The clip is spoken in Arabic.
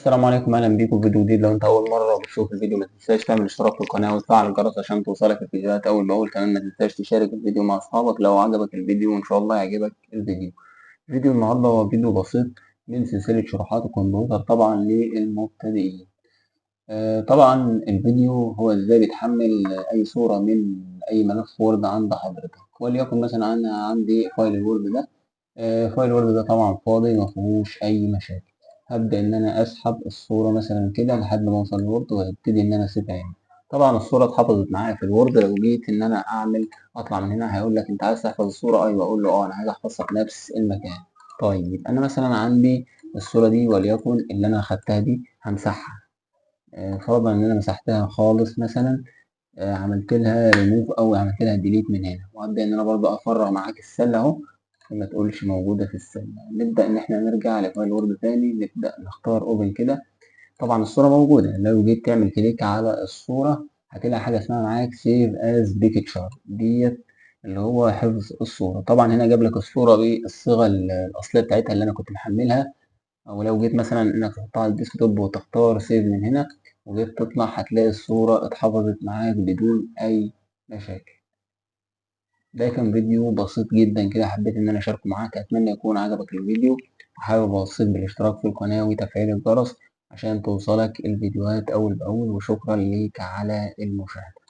السلام عليكم، اهلا بيكم في فيديو جديد. لو انت اول مره بتشوف الفيديو ما تنساش تعمل اشتراك في القناه وتفعل الجرس عشان توصلك الفيديوهات اول باول. كمان ما تنساش تشارك الفيديو مع اصحابك لو عجبك الفيديو، وان شاء الله يعجبك الفيديو. فيديو النهارده هو فيديو بسيط من سلسله شروحات الكمبيوتر طبعا للمبتدئين. طبعا الفيديو هو ازاي بتحمل اي صوره من اي ملف وورد عند حضرتك. وليكن مثلا انا عندي فايل الوورد ده. فايل وورد ده طبعا فاضي مفيهوش أي مشاكل. هبدأ إن أنا أسحب الصورة مثلا كده لحد ما أوصل الوورد، وهبتدي إن أنا أسيبها هنا. طبعا الصورة اتحفظت معايا في الوورد. لو جيت إن أنا أطلع من هنا هيقول لك أنت عايز تحفظ الصورة؟ أيوه. أقول له أه أنا عايز أحفظها في نفس المكان. طيب أنا مثلا عندي الصورة دي وليكن اللي أنا أخدتها دي همسحها. فرضا إن أنا مسحتها خالص مثلا. عملت لها ريموف او عملت لها ديليت من هنا، وابدا ان انا برضو افرغ معاك السله اهو. ما تقولش موجوده في السله. نبدا ان احنا نرجع لفايل وورد تاني، نبدا نختار اوبن كده. طبعا الصوره موجوده. لو جيت تعمل كليك على الصوره هتلاقي حاجه اسمها معاك سيف از بيكتشر ديت، اللي هو حفظ الصوره. طبعا هنا جاب لك الصوره بالصيغه الاصليه بتاعتها اللي انا كنت محملها. او لو جيت مثلا انك تحطها على الديسكتوب وتختار سيف من هنا وجيت تطلع هتلاقي الصورة اتحفظت معاك بدون اي مشاكل. ده كان فيديو بسيط جدا كده، حبيت ان انا اشاركه معاك. اتمنى يكون عجبك الفيديو، وحابب اوصيك بالاشتراك في القناة وتفعيل الجرس عشان توصلك الفيديوهات اول باول. وشكرا ليك على المشاهدة.